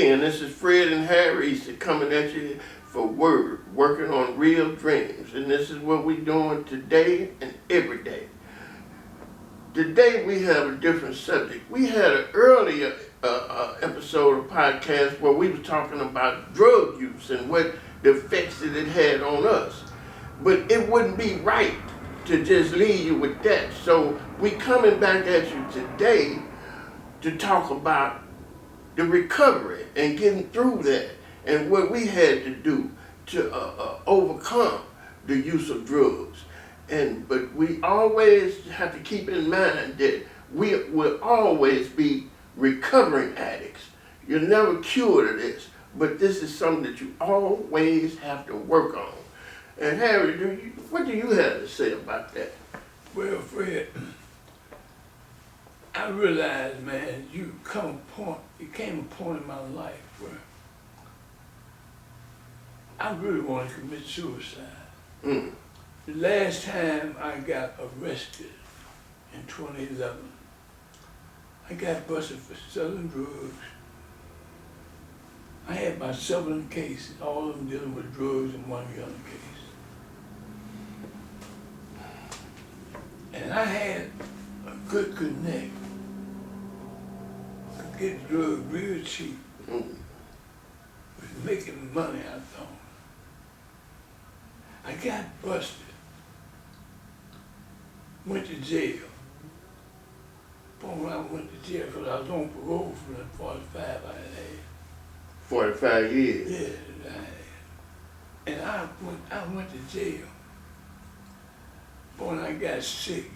again, this is Fred and Harry coming at you for Word, working on real dreams. And this is what we're doing today and every day. Today we have a different subject. We had an earlier episode of podcast where we were talking about drug use and what the effects that it had on us. But it wouldn't be right to just leave you with that. So we coming back at you today to talk about the recovery and getting through that and what we had to do to overcome the use of drugs. But we always have to keep in mind that we will always be recovering addicts. You're never cured of this, but this is something that you always have to work on. And Harry, what do you have to say about that? Well, Fred, I realized, man, you came a point in my life where I really wanted to commit suicide. Mm. The last time I got arrested in 2011, I got busted for selling drugs. I had about 7 cases, all of them dealing with drugs and one gun case. And I had a good connect. Could get drugs real cheap. Mm. Was making money, I thought. I got busted. Went to jail. But when I went to jail, because I was on parole for the 45 I had. 45 years. Yeah, I had. And I went to jail. But when I got sick,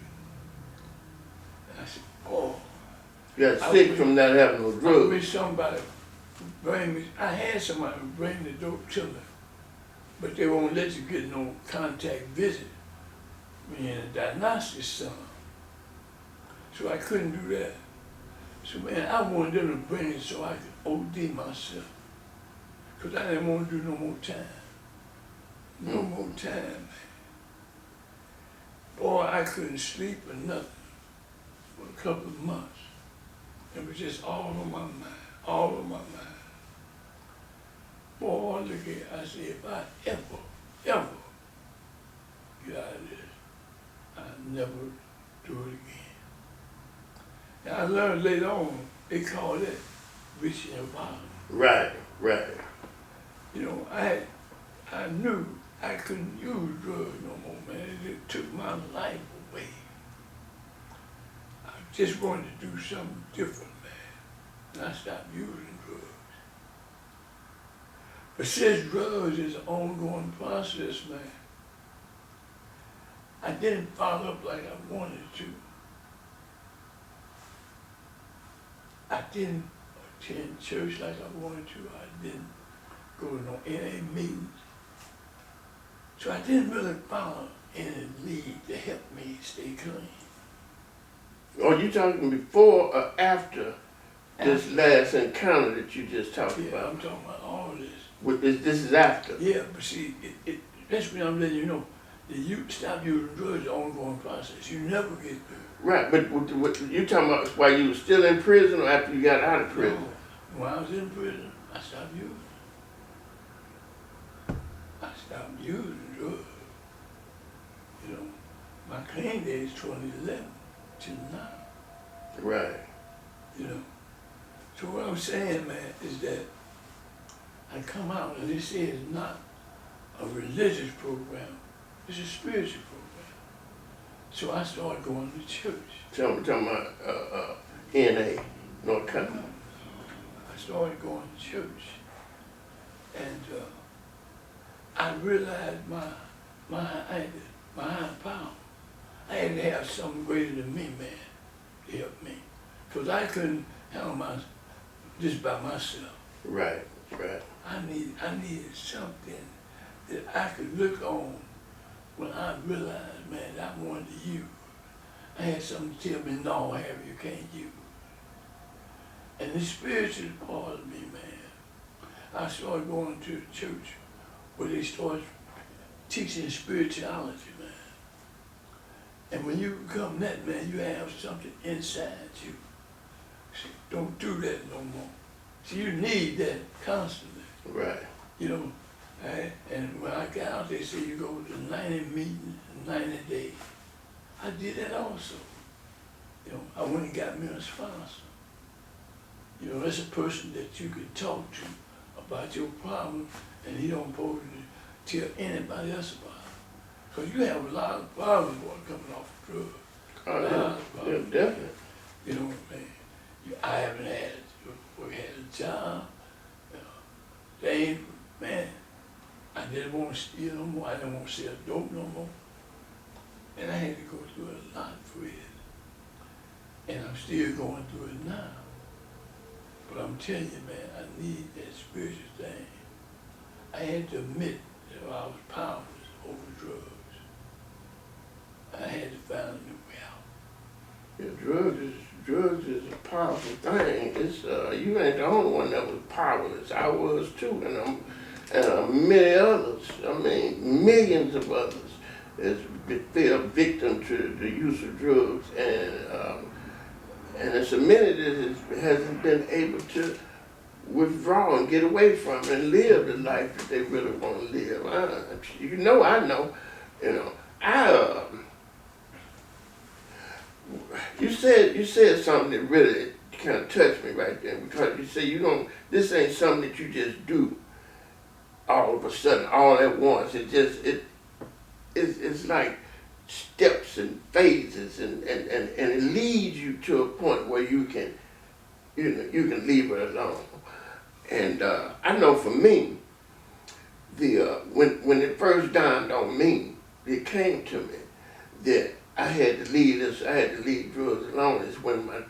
I said, oh. You got sick from not having no I drugs. wish somebody bring me, I had somebody bring the dope to me, but they won't let you get no contact visit when you're in a diagnostic center. So I couldn't do that. So man, I wanted them to bring it so I could OD myself. Cause I didn't want to do no more time. No more time, man. Boy, I couldn't sleep or nothing for a couple of months. It was just all on my mind, all on my mind. Boy, look at it. I said, if I ever get out of this, I'll never do it again. And I learned later on, they call it reaching a bottom. Right. You know, I knew I couldn't use drugs no more, man. It took my life away. I just wanted to do something different, man. And I stopped using drugs. But since drugs is an ongoing process, man, I didn't follow up like I wanted to. I didn't attend church like I wanted to. I didn't go to no NA meetings. So I didn't really follow any lead to help me stay clean. Oh, you talking before or after this last encounter that you just talked Yeah, about? I'm talking about all this. With this is after. Yeah, but see, that's when I'm letting you know that you stop using drugs is an ongoing process. You never get through. Right, but what you talking about while you were still in prison or after you got out of prison? No, when I was in prison, I stopped using. I stopped using drugs. You know, my clean day is 2011 till now. Right. You know. So what I'm saying, man, is that I come out and they say it's not a religious program, it's a spiritual program. So I started going to church. Talking about NA, North Carolina. I started going to church. And I realized my higher power. I had to have something greater than me, man, to help me. Because I couldn't handle this by myself. Right. I needed something that I could look on when I realized, man, I wanted to use. I had something to tell me, no, Harry, you can't use. And the spiritual part of me, man, I started going to the church where they started teaching spirituality, man. And when you become that, man, you have something inside you. See, don't do that no more. So you need that constantly, Right. you know. And when I got out, they say you go to 90 meetings in 90 days. I did that also. You know, I went and got me a sponsor. You know, that's a person that you can talk to about your problem, and he don't supposed to tell anybody else about it. Because you have a lot of problems coming off of drugs. Oh, A lot yeah, of yeah, problems. definitely. You know, man, I haven't had a job. You know, they ain't, man, I didn't want to steal no more. I didn't want to sell dope no more. And I had to go through a lot for it. And I'm still going through it now. But I'm telling you, man, I need that spiritual thing. I had to admit that I was powerless over drugs. I had to find a new way out. Yeah, drugs is a powerful thing. It's you ain't the only one that was powerless. I was too, and many others. I mean, millions of others has fell victim to the use of drugs, and it's a minute that hasn't been able to withdraw and get away from it and live the life that they really want to live. I know, you know, you said something that really kind of touched me right there, because you say this ain't something that you just do all of a sudden, all at once. It's like steps and phases, and it leads you to a point where you can leave it alone. And I know for me, when it first dawned on me, it came to me that I had to leave drugs alone. Is when my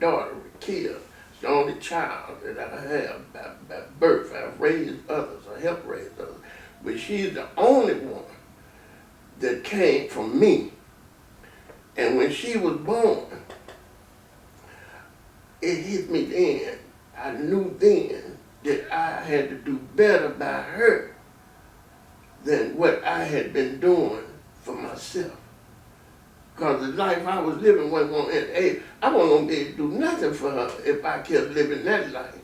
daughter was killed. It's the only child that I have by birth. I've raised others, I helped raise others, but she's the only one that came from me. And when she was born, it hit me then. I knew then that I had to do better by her than what I had been doing for myself. Because the life I was living wasn't going to end. I wasn't going to be able to do nothing for her if I kept living that life.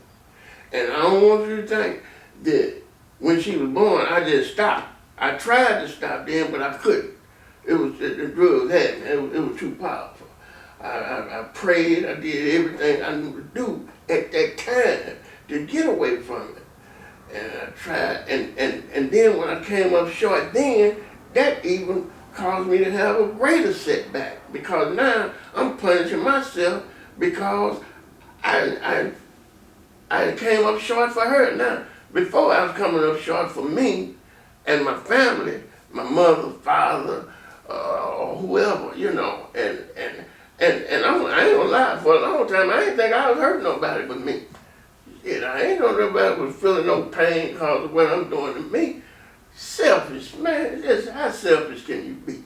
And I don't want you to think that when she was born, I just stopped. I tried to stop then, but I couldn't. The drugs had me. It was too powerful. I prayed. I did everything I knew to do at that time to get away from it. And I tried. And then when I came up short then, that even caused me to have a greater setback, because now I'm punishing myself because I came up short for her. Now, before I was coming up short for me and my family, my mother, father, or whoever, you know, and I ain't gonna lie, for a long time I ain't think I was hurting nobody but me. Shit, I ain't know nobody was feeling no pain because of what I'm doing to me. Selfish, man. Just how selfish can you be?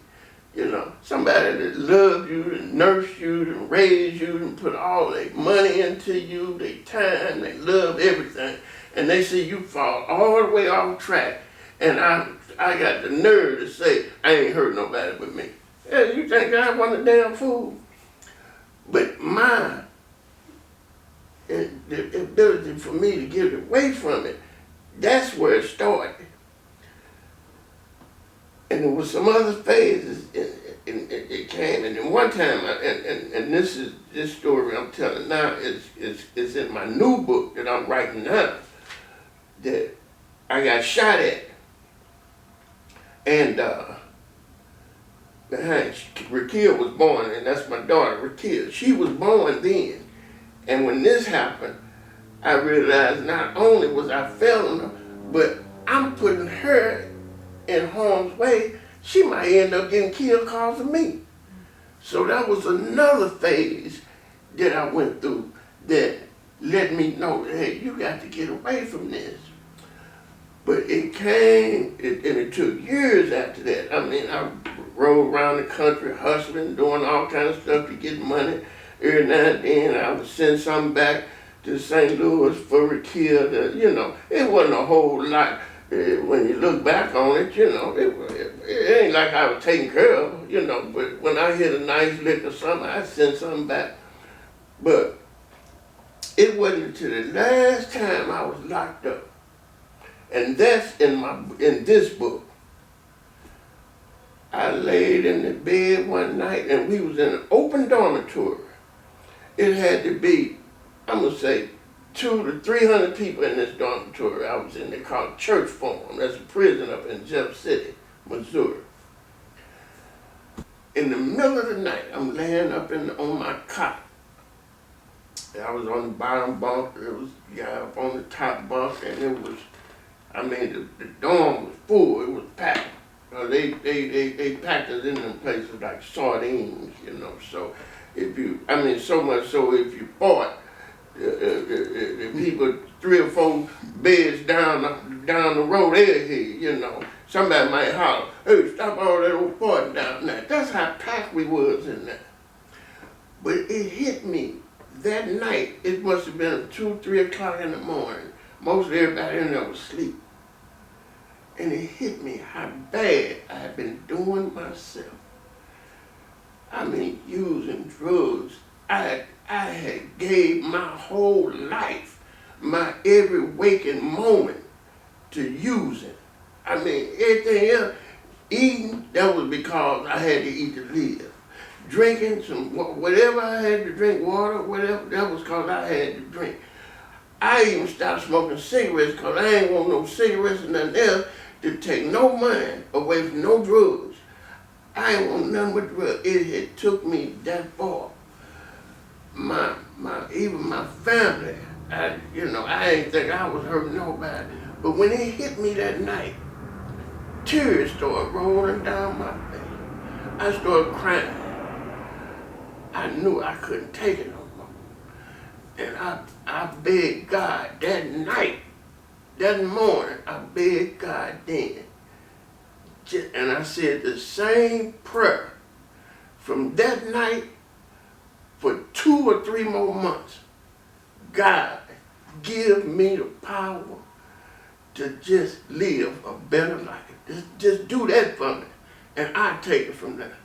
You know, somebody that loved you and nursed you and raised you and put all their money into you, their time, they love everything, and they see you fall all the way off track, and I got the nerve to say I ain't hurt nobody but me. Yeah, you think I want a damn fool? But the ability for me to get away from it, that's where it started. And there was some other phases, and it came. And then one time, and this story I'm telling now is in my new book that I'm writing now, that I got shot at, and Raquel was born, and that's my daughter, Raquel. She was born then, and when this happened, I realized not only was I failing her, but I'm putting her in harm's way. She might end up getting killed because of me. So that was another phase that I went through that let me know, hey, you got to get away from this. But it came, and it took years after that. I mean, I rode around the country hustling, doing all kinds of stuff to get money. Every now and then I would send something back to St. Louis for Raquel. You know, it wasn't a whole lot. When you look back on it, you know, it ain't like I was taking care of, you know, but when I hit a nice lick or something, I send something back. But It wasn't until the last time I was locked up, and that's in this book. I laid in the bed one night, and we was in an open dormitory. It had to be, I'm gonna say, 200 to 300 people in this dormitory. I was in there called Church Farm. That's a prison up in Jeff City, Missouri. In the middle of the night, I'm laying up on my cot. I was on the bottom bunk. There was a guy up on the top bunk, and it was, the dorm was full. It was packed. They packed us in them places like sardines, So so much so if you fought, the people 3 or 4 beds down the road there here, Somebody might holler, "Hey, stop all that old farting down there." That's how packed we was in there. But it hit me that night. It must have been 2, 3 o'clock in the morning. Most everybody in there was asleep. And it hit me how bad I had been doing myself. Using drugs. I had gave my whole life, my every waking moment to using. Everything else, eating, that was because I had to eat to live. Drinking whatever I had to drink, water, whatever, that was because I had to drink. I even stopped smoking cigarettes because I ain't want no cigarettes and nothing else to take no money away from no drugs. I ain't want nothing but drugs. It had took me that far. Even my family, I ain't think I was hurting nobody. But when it hit me that night, tears started rolling down my face. I started crying. I knew I couldn't take it no more. And I begged God that night, that morning, I begged God then. And I said the same prayer from that night for 2 or 3 more months. God, give me the power to just live a better life. Just do that for me, and I take it from there.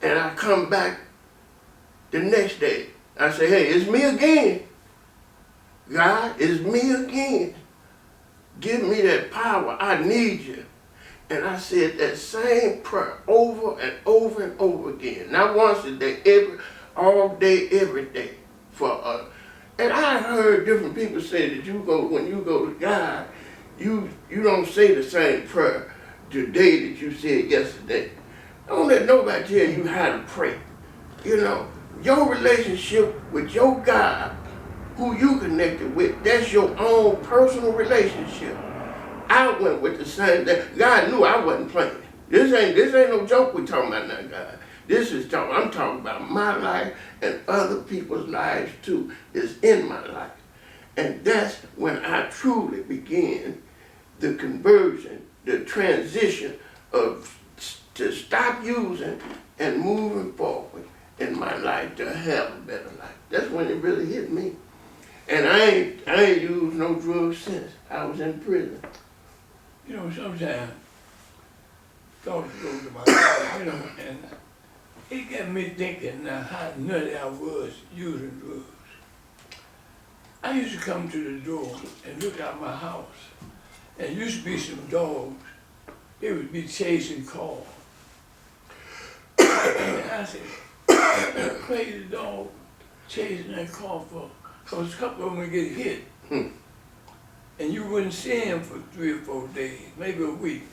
And I come back the next day. I say, "Hey, it's me again. God, it's me again. Give me that power. I need you." And I said that same prayer over and over and over again. Not once a day, all day, every day. And I heard different people say that when you go to God, you don't say the same prayer today that you said yesterday. Don't let nobody tell you how to pray. Your relationship with your God, who you connected with, that's your own personal relationship. I went with the same thing. God knew I wasn't playing. This ain't no joke we talking about now, God. I'm talking about my life and other people's lives too. It's in my life. And that's when I truly began the conversion, the transition to stop using and moving forward in my life to have a better life. That's when it really hit me. And I ain't used no drugs since. I was in prison. Sometimes thoughts go to my head, and it got me thinking now how nutty I was using drugs. I used to come to the door and look out my house, and used to be some dogs. They would be chasing cars. And I said, that crazy dog chasing that car because a couple of them would get hit. And you wouldn't see him for 3 or 4 days, maybe a week.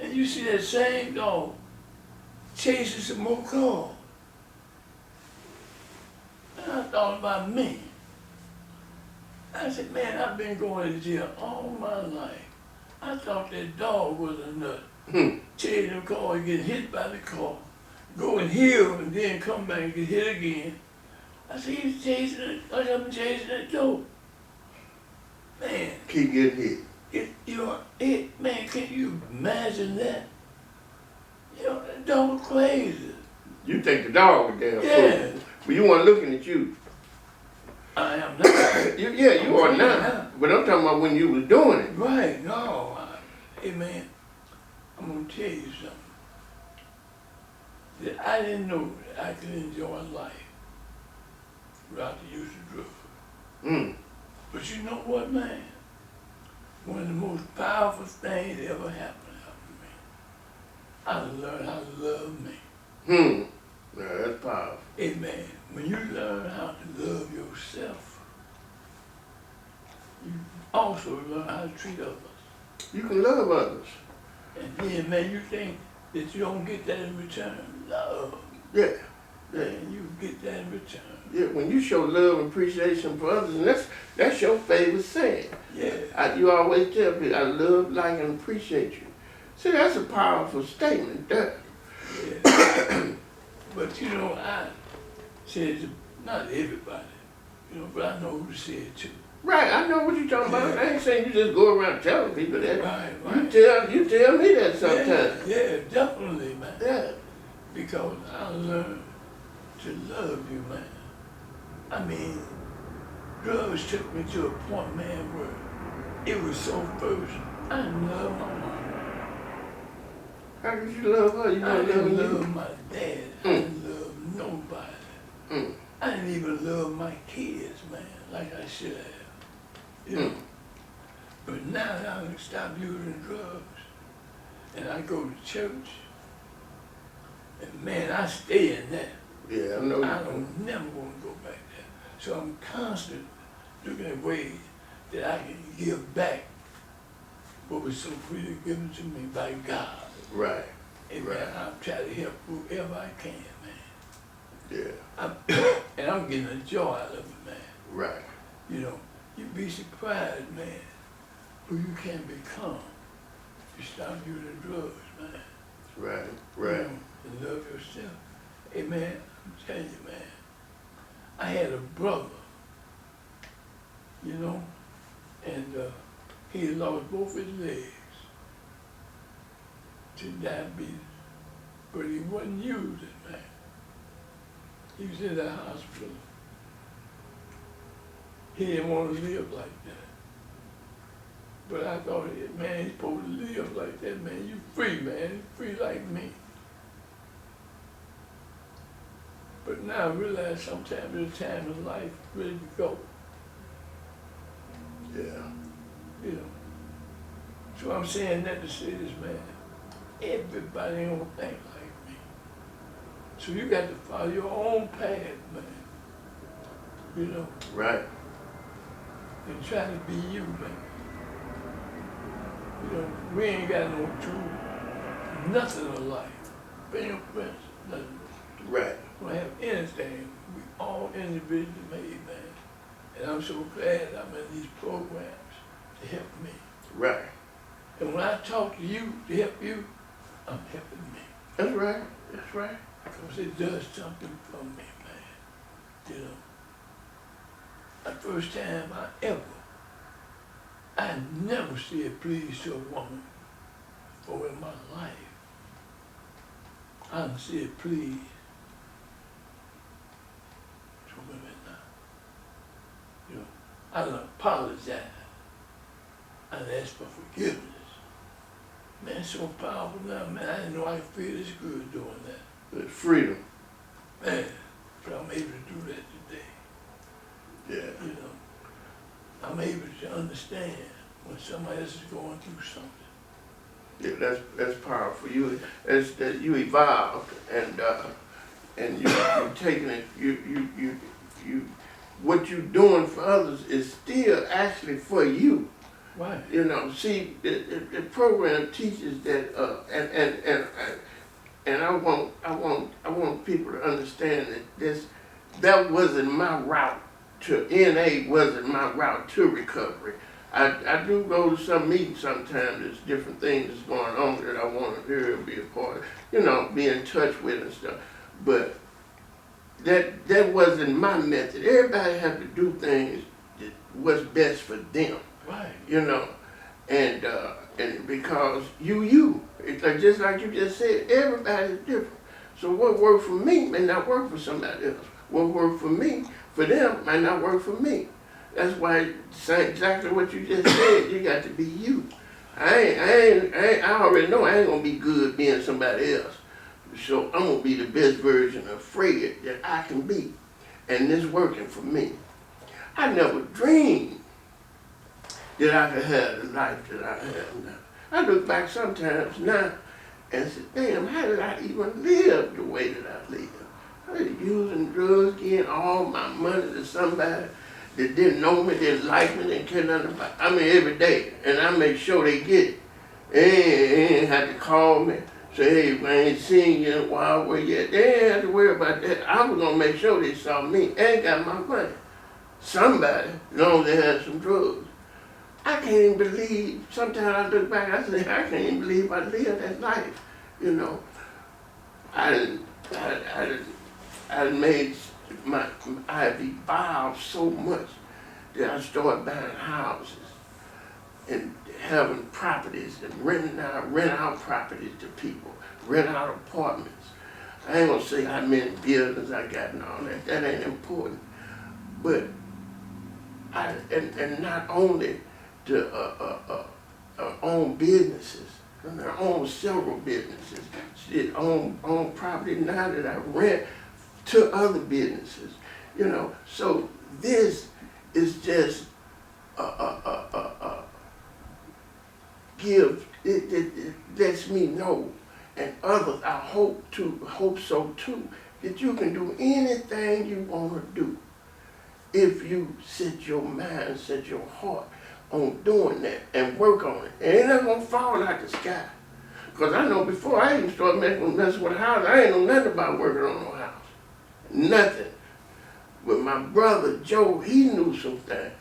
And you see that same dog chasing some more cars. And I thought about me. I said, man, I've been going to jail all my life. I thought that dog was a nut. Chasing the car, get hit by the car, go and heal, and then come back and get hit again. I said, he's chasing it, I'm chasing that dog. Man. Keep getting hit. Man, can you imagine that? That dog was crazy. You think the dog was damn Yeah. fool. But you weren't looking at you. I am not. you are now. But I'm talking about when you was doing it. Right, no. Hey, man, I'm going to tell you something. That I didn't know that I could enjoy life without the use of drugs. Mm. But you know what, man? One of the most powerful things that ever happened to me, I learned how to love me. Hmm. Yeah, that's powerful. Amen. When you learn how to love yourself, you also learn how to treat others. You can love others. And then, man, you think that you don't get that in return. Love. Yeah. Yeah. Man, you get that in return. Yeah. When you show love and appreciation for others, and that's your favorite saying. Yeah. You always tell people, I love, like, and appreciate you. See, that's a powerful statement there. Yeah. But you know, I said to not everybody, you know, but I know who to say it to. Right, I know what you're talking about. I ain't saying you just go around telling people that. Right. You tell me that sometimes. Yeah, definitely, man. Yeah. Because I learned to love you, man. I mean, drugs took me to a point, man, where it was so first. I didn't love my mom. How could you love her? You I don't didn't love love my dad. I didn't love nobody. Mm. I didn't even love my kids, man, like I should have. You know? But now that I stop using drugs and I go to church, and man, I stay in that. Yeah, I know. I don't never want to go back there. So I'm constantly looking at ways that I can give back what was so freely given to me by God. Right. And Right. man, I'm trying to help whoever I can, man. Yeah. And I'm getting a joy out of it, man. Right. You know, you'd be surprised, man, who you can become if you stop using drugs, man. Right. You Right. know, and love yourself. Hey, man, I'm telling you, man, I had a brother, you know, and he had lost both his legs to diabetes, but he wasn't using, man. He was in the hospital. He didn't want to live like that. But I thought, man, he's supposed to live like that, man. You free, man. You free like me. But now I realize sometimes there's a time in life ready to go, Yeah. you know. So I'm saying that to say this, man. Everybody ain't gonna think like me. So you got to follow your own path, man. You know, Right. and try to be you, man. You know, we ain't got no true, nothing in life. Fingerprints, nothing. Right. We don't have anything. We all individually made, man. And I'm so glad I'm in these programs to help me. Right. And when I talk to you to help you, I'm helping me. That's right. That's right. Because it does something for me, man. You know, the first time I never said please to a woman before in my life. I done said please to women now. You know, I done apologize. I done asked for forgiveness. Man, it's so powerful now, man. I didn't know I could feel this good doing that. It's freedom. Man, but I'm able to do that today. Yeah. You know, I'm able to understand when somebody else is going through something. Yeah, that's powerful. It's that you evolved and you're taking it. You what you're doing for others is still actually for you. Right. You know, see, the program teaches that, and I want people to understand that that wasn't my route to NA, wasn't my route to recovery. I do go to some meetings sometimes. There's different things that's going on that I want to hear and be a part of, you know, be in touch with and stuff. But that wasn't my method. Everybody have to do things that what's best for them. Right. You know, and because it's like, just like you just said, everybody's different. So what worked for me may not work for somebody else. What worked for me, for them, might not work for me. That's why, exactly what you just said, you got to be you. I already know I ain't gonna be good being somebody else. So I'm gonna be the best version of Fred that I can be. and it's working for me. I never dreamed that I could have the life that I have now. I look back sometimes now and say, damn, how did I even live the way that I live? I was using drugs, getting all my money to somebody that didn't know me, didn't like me, didn't care nothing about. I mean, every day, and I make sure they get it. They ain't had to call me, say, hey, I ain't seen you in a while, where you at? They ain't had to worry about that. I was gonna make sure they saw me and got my money. Somebody, as long as they had some drugs. I can't even believe, sometimes I look back, I say, I can't even believe I lived that life, you know. I made I have evolved so much that I started buying houses and having properties and rent out properties to people, rent out apartments. I ain't gonna say how many buildings I got and all that, that ain't important. But and not only to own businesses, and I own several businesses, own property now that I rent to other businesses, you know. So this is just it lets me know, and others I hope so too, that you can do anything you want to do if you set your mind, set your heart on doing that and work on it. And it's not gonna fall out the sky. Because I know before I even started messing with a house, I ain't know nothing about working on no house. Nothing. But my brother Joe, he knew some things.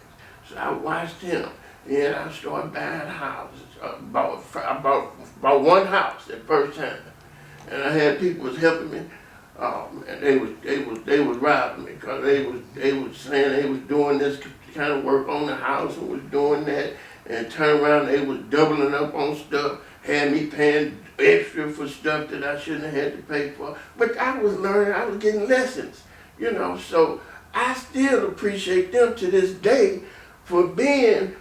So I watched him. And I started buying houses. I bought one house the first time. And I had people was helping me. And they was robbing me because they was saying they was doing this kind of work on the house and was doing that, and turn around they was doubling up on stuff, had me paying extra for stuff that I shouldn't have had to pay for. But I was learning, I was getting lessons, you know. So I still appreciate them to this day for being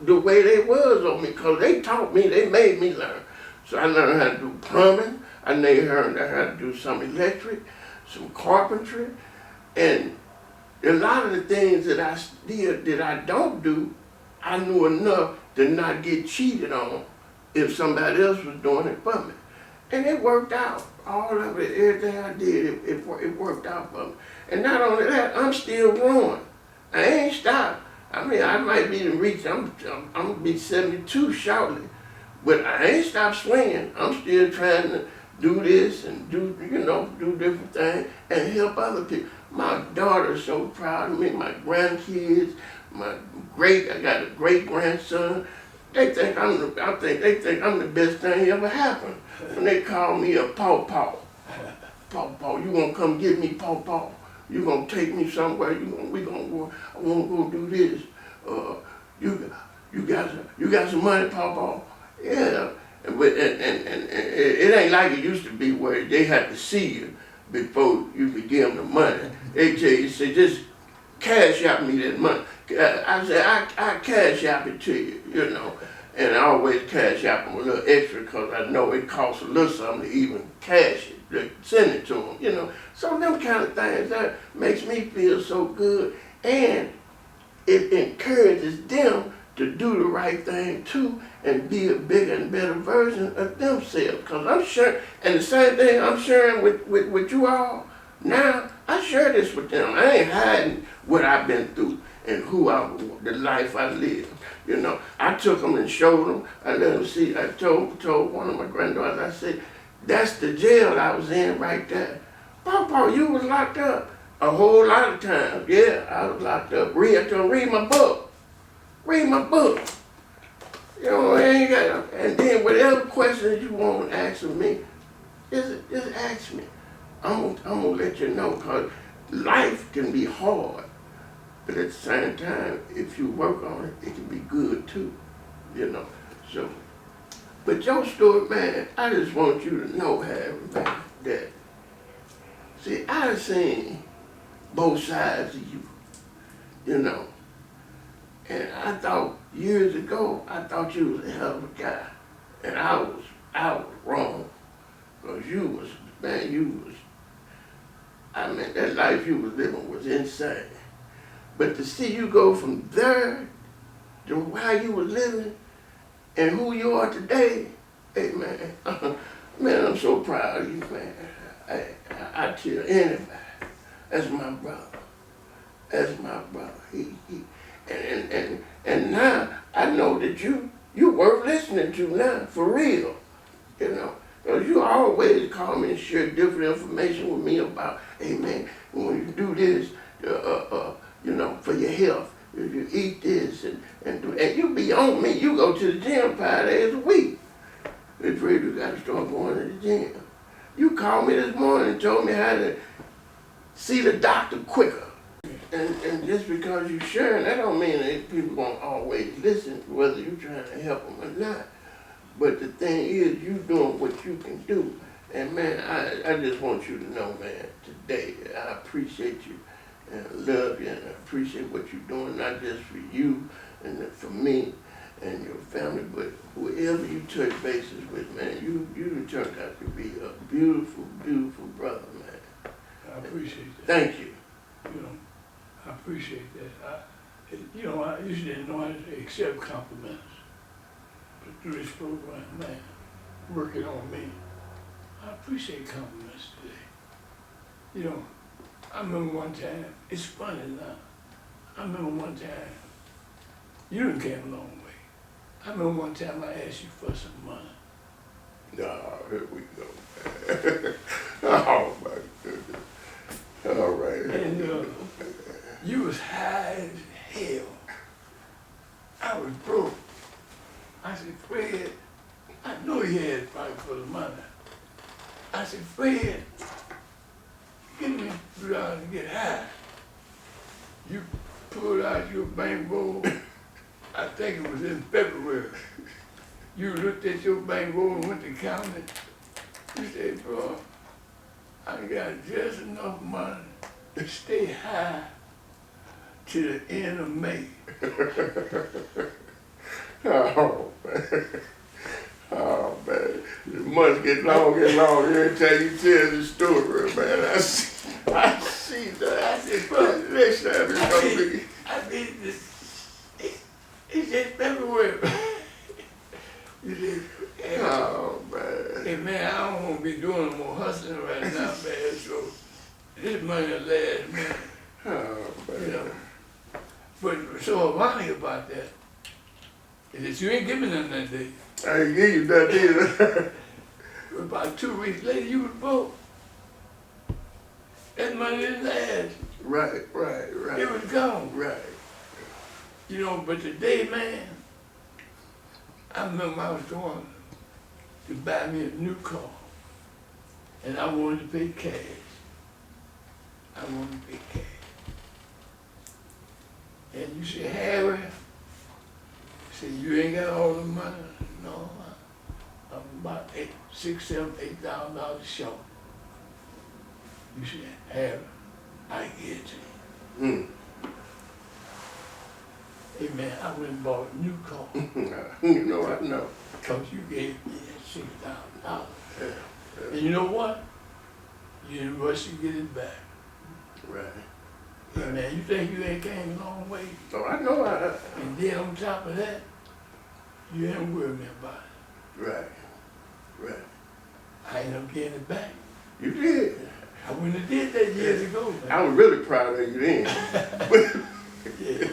the way they was on me, because they taught me, they made me learn. So I learned how to do plumbing. I learned how to do some electric, some carpentry, and a lot of the things that I don't do, I knew enough to not get cheated on if somebody else was doing it for me. And it worked out. All of it, everything I did, it worked out for me. And not only that, I'm still growing. I ain't stopped. I mean, I might be to reach, I'm gonna be 72 shortly, but I ain't stopped swinging. I'm still trying to do this and do different things and help other people. My daughter's so proud of me, my grandkids, I got a great grandson. They think I'm the best thing ever happened. When they call me a paw. Paw, you gonna come get me, paw. You gonna take me somewhere, we gonna go, I wanna go do this. You got some money, paw? Yeah. And it ain't like it used to be where they had to see you before you could give them the money. They tell you, say, just cash out me that money. I say, I cash out it to you, you know. And I always cash out them a little extra because I know it costs a little something to even cash it, to send it to them, you know. So them kind of things, that makes me feel so good. And it encourages them to do the right thing too and be a bigger and better version of themselves. Because I'm sure, and the same thing I'm sharing with you all now, I share this with them. I ain't hiding what I've been through and the life I live. You know, I took them and showed them. I let them see. I told one of my granddaughters, I said, that's the jail I was in right there. Papa, you was locked up a whole lot of times. Yeah, I was locked up. I told them, read my book. Read my book. You know, and then whatever questions you want to ask of me, just ask me. I'm gonna let you know, because life can be hard, but at the same time, if you work on it, it can be good too, you know. So, but your story, man, I just want you to know, Harry, man, that, see, I've seen both sides of you, you know. And I thought, years ago, I thought you was a hell of a guy. And I was wrong. Because you was I mean, that life you was living was insane. But to see you go from there to how you was living and who you are today, hey man, man, I'm so proud of you, man. I tell anybody, that's my brother. That's my brother. And now I know that you worth listening to now, for real. You know, because you always call me and share different information with me about, hey man, when you do this, you know, for your health, if you eat this and you be on me, you go to the gym 5 days a week. It's really you gotta start going to the gym. You called me this morning and told me how to see the doctor quicker. And just because you're sharing, that don't mean that people gonna always listen, whether you're trying to help them or not. But the thing is, you doing what you can do. And man, I just want you to know, man, today, I appreciate you and I love you and I appreciate what you're doing, not just for you and for me and your family, but whoever you touch bases with, man, you turned out to be a beautiful, beautiful brother, man. I appreciate that. Thank you. You know, I appreciate that. You know, I usually didn't know how to accept compliments. But through this program, man, working on me, I appreciate compliments today. You know, I remember one time, it's funny now, I remember one time, you done came a long way. I remember one time I asked you for some money. No, here we go, man. Oh my goodness. All right. And you was high as hell. I was broke. I said, Fred, I know you had it probably for the money. I said, Fred, give me $3 to get high. You pulled out your bankroll, I think it was in February. You looked at your bankroll and went to count it. You said, bro, I got just enough money to stay high to the end of May. Oh man. Oh man. The months get longer and longer every time you tell the story, man. I see that. I said, bro, Next time it's gonna be. I mean, it's just February. You said, hey, Oh man. hey man, I don't want to be doing no more hustling right now, man. So this money will last, man. Oh man. You know. But so ironic about that is that you ain't give me nothing that day. I ain't give you that either. About 2 weeks later, you was broke. That money didn't last. Right. It was gone. Right. You know, but today, man, I remember I was going to buy me a new car, and I wanted to pay cash. I wanted to pay cash. And you say, Harry, say, you ain't got all the money? No, I'm about $8,000 short. You say, Harry, I get it to you. Hey man, I went and bought a new car. You know, I know. Because you gave me that $6,000. Yeah. And you know what? You didn't rush to get it back. Right. Hey man, you think you ain't came a long way? Oh, I know. And then on top of that, you ain't worried me about it. Right. I ended up getting it back. You did. I wouldn't have did that years ago, man. I was really proud of you then. Yeah.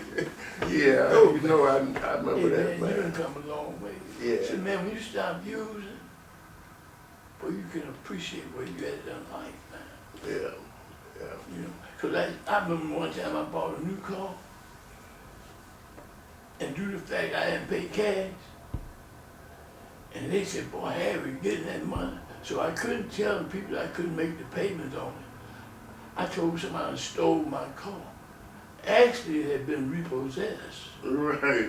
Yeah, Oh, you know, I remember Hey that, man, you man. done come a long way. Yeah. See man, when you stop using, boy, you can appreciate where you at in life, man. Yeah. You know, cause I remember one time I bought a new car, and due to the fact I hadn't paid cash, and they said, boy, Harry, getting that money. So I couldn't tell the people I couldn't make the payments on it. I told somebody stole my car. Actually, it had been repossessed, Right.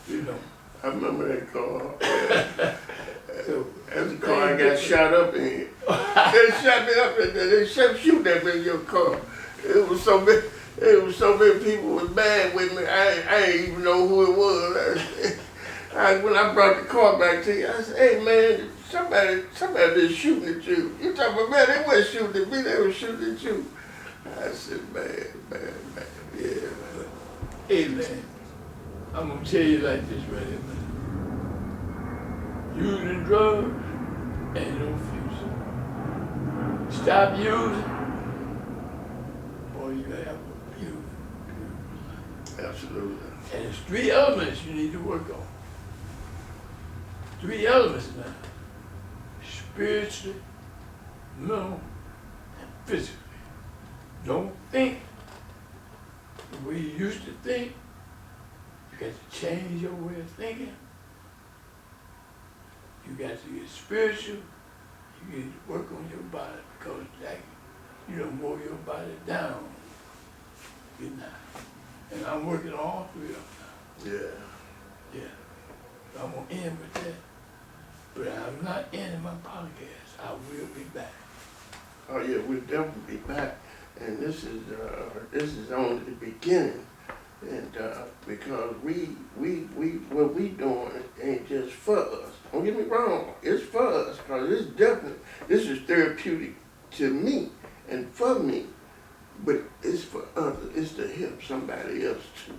you know. I remember that car. Yeah. So, That's the car I got shot up in. They shot me up in there. They shoot at me in your car. It was so many people was mad with me. I didn't even know who it was. When I brought the car back to you, I said, hey man, somebody been shooting at you. You talking about, man, they wasn't shooting at me, they were shooting at you. I said, man, yeah, man. Hey man, I'm gonna tell you like this right here, man. Using drugs ain't no future. Stop using, boy, you have a beautiful, beautiful life. Absolutely. And there's 3 elements you need to work on. 3 elements now. Spiritually, mental, and physically. Don't think the way you used to think. You got to change your way of thinking. You got to get spiritual. You need to work on your body because like you don't mow your body down. Good night. And I'm working on all 3 of them now. Yeah. Yeah. So I'm gonna end with that. But I'm not ending my podcast. I will be back. Oh yeah, we'll definitely be back. And this is only the beginning. And because what we doing ain't just for us. Don't get me wrong, it's for us, because this is therapeutic to me and for me. But it's for others, it's to help somebody else too.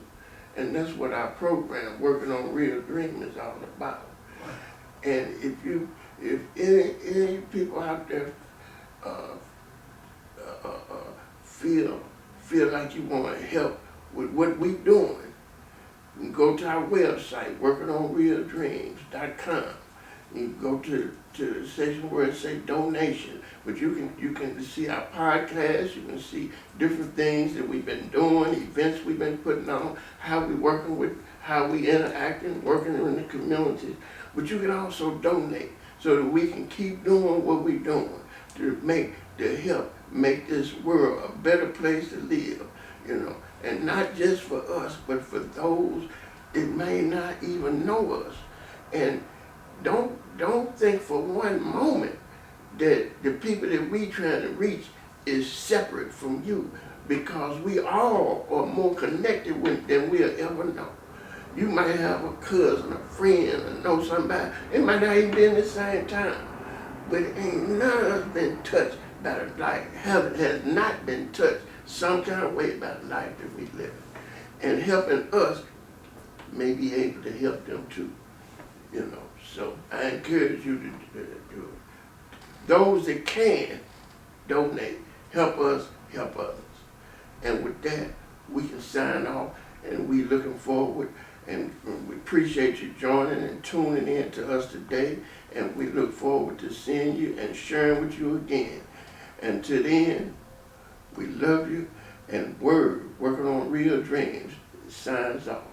And that's what our program, Working on Real Dream, is all about. And if any people out there feel like you want to help with what we doing, you can go to our website, workingonrealdreams.com. You can go to the section where it says donation, but you can see our podcast, you can see different things that we've been doing, events we've been putting on, how we working with, how we interacting, working in the community. But you can also donate so that we can keep doing what we're doing to help make this world a better place to live, and not just for us, but for those that may not even know us. And don't think for one moment that the people that we trying to reach is separate from you, because we all are more connected than we'll ever know. You might have a cousin, a friend, or know somebody. It might not even be in the same time, but ain't none of us been touched by the life. Heaven has not been touched some kind of way by the life that we live. And helping us may be able to help them too, So I encourage you to do it. Those that can donate, help us, help others. And with that, we can sign off, and we looking forward, and we appreciate you joining and tuning in to us today, and we look forward to seeing you and sharing with you again. And to the end, we love you, and Working on Real Dreams signs off.